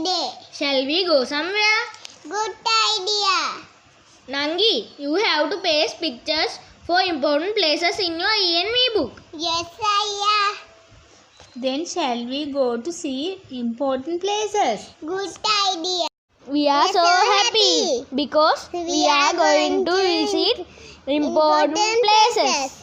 day. Shall we go somewhere? Good idea. Nangi, you have to paste pictures for important places in your ENV book. Yes, Ayya. Then shall we go to see important places? Good idea. We are so happy because we are going to visit important places.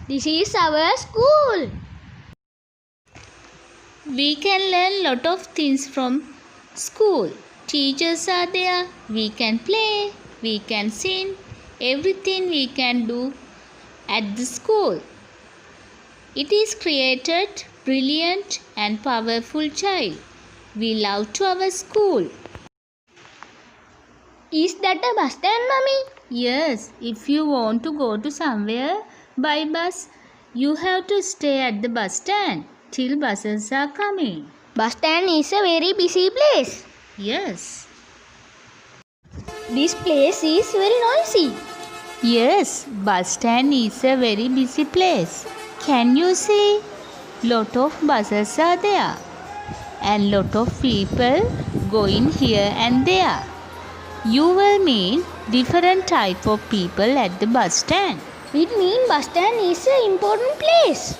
This is our school. We can learn lot of things from school. Teachers are there. We can play. We can sing. Everything we can do at the school. It is created brilliant and powerful child. We love to our school. Is that a bus stand, Mummy? Yes, if you want to go to somewhere by bus, you have to stay at the bus stand till buses are coming. Bus stand is a very busy place. Yes. This place is very noisy. Yes, bus stand is a very busy place. Can you see? Lot of buses are there and lot of people going here and there. You will meet different type of people at the bus stand. It means bus stand is an important place.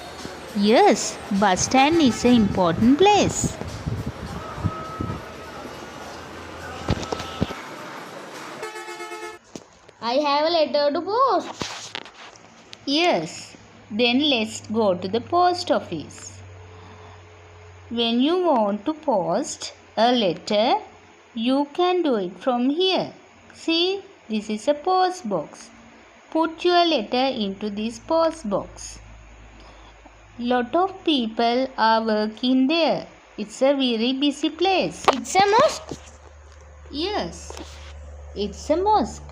Yes, bus stand is an important place. I have a letter to post. Yes, then let's go to the post office. When you want to post a letter, you can do it from here. See, this is a post box. Put your letter into this post box. Lot of people are working there. It's a very busy place. It's a mosque. Yes, it's a mosque.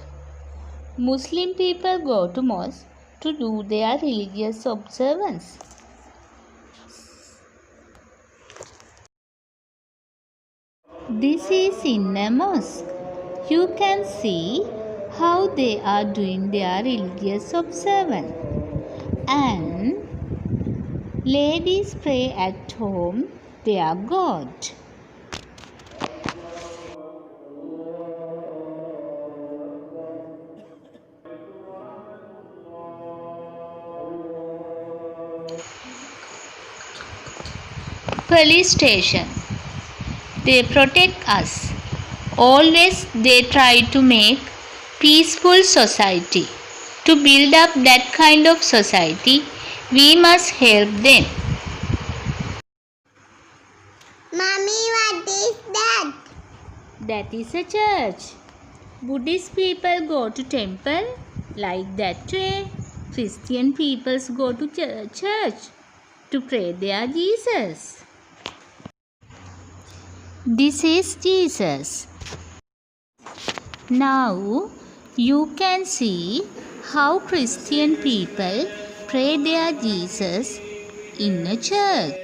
Muslim people go to mosque to do their religious observance. This is in a mosque. You can see how they are doing their religious observance. And ladies pray at home their God. Police station. They protect us. Always they try to make peaceful society. To build up that kind of society, we must help them. Mommy, what is that? That is a church. Buddhist people go to temple like that way. Christian peoples go to church to pray their Jesus. This is Jesus. Now you can see how Christian people pray their Jesus in a church.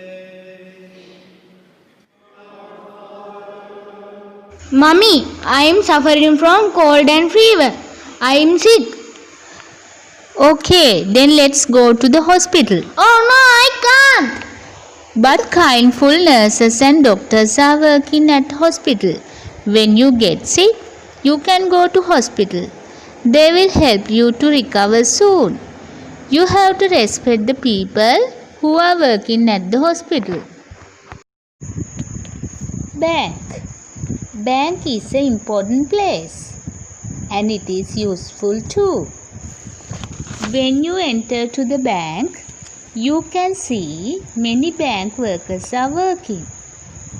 Mummy, I am suffering from cold and fever. I am sick. Okay, then let's go to the hospital. Oh no, I can't. But kindful nurses and doctors are working at hospital. When you get sick, you can go to hospital. They will help you to recover soon. You have to respect the people who are working at the hospital. Bank. Bank is an important place and it is useful too. When you enter to the bank, you can see many bank workers are working.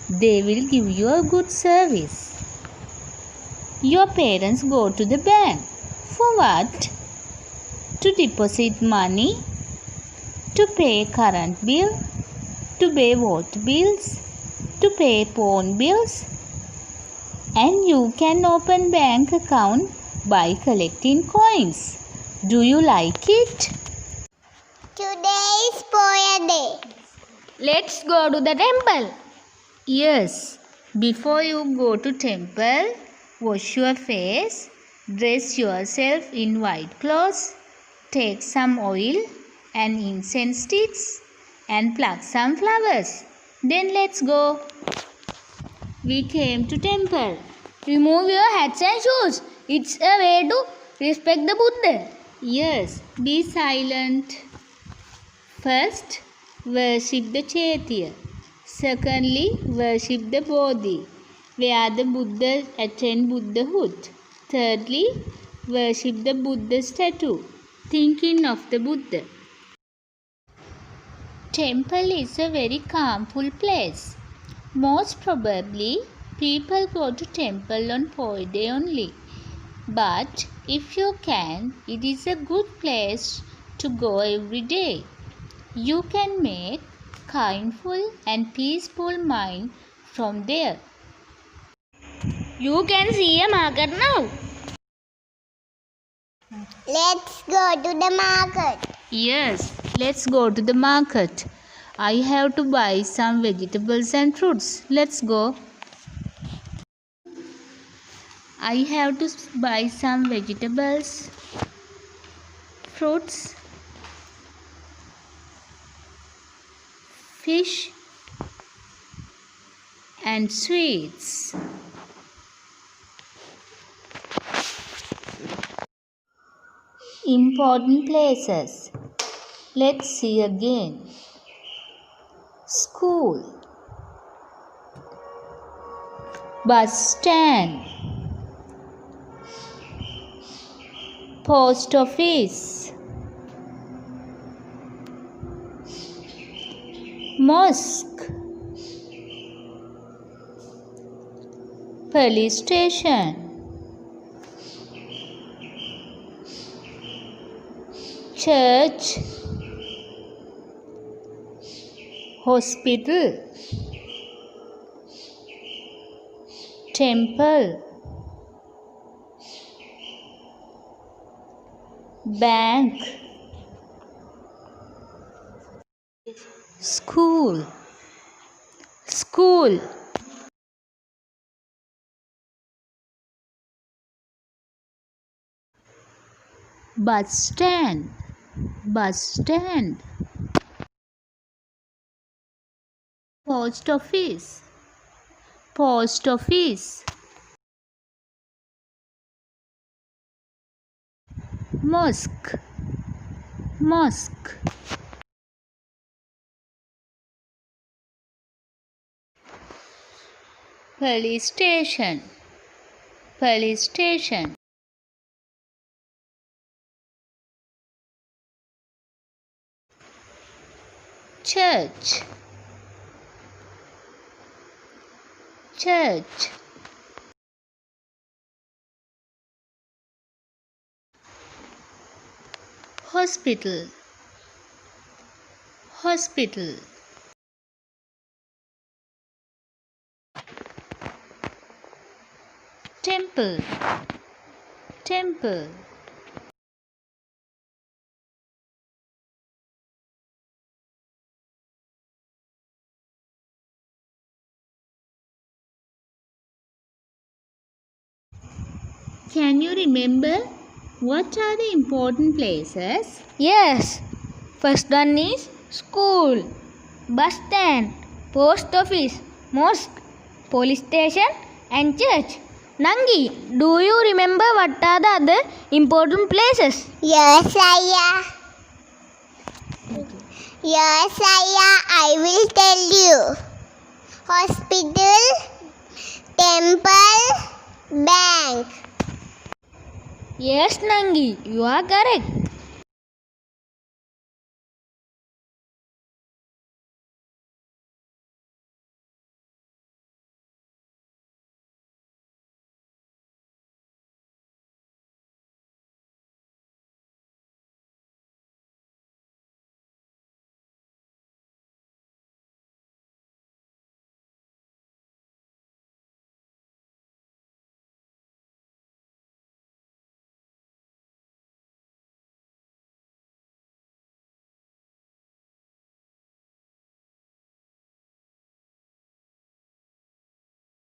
They will give you a good service. Your parents go to the bank. For what? To deposit money, to pay current bill, to pay water bills, to pay phone bills. And you can open bank account by collecting coins. Do you like it? Today is prayer day. Let's go to the temple. Yes. Before you go to temple, wash your face, dress yourself in white clothes, take some oil, and incense sticks and pluck some flowers. Then let's go. We came to temple. Remove your hats and shoes. It's a way to respect the Buddha. Yes, be silent. First, worship the Chaitya. Secondly, worship the Bodhi, where the Buddha attained Buddhahood. Thirdly, worship the Buddha statue, thinking of the Buddha. Temple is a very calmful place. Most probably, people go to temple on Poi day only. But if you can, it is a good place to go every day. You can make kindful and peaceful mind from there. You can see a market now. Let's go to the market. Yes, let's go to the market. I have to buy some vegetables and fruits. Let's go. I have to buy some vegetables, fruits, fish, and sweets. Important places. Let's see again. School, bus stand, post office, mosque, police station, church, hospital, temple, bank, school, bus stand, post office, mosque, police station, church, hospital, temple, Can you remember what are the important places? Yes. First one is school, bus stand, post office, mosque, police station and church. Nangi, do you remember what are the other important places? Yes, Ayah. I will tell you. Hospital, temple, bank. Yes, Nangi, you are correct.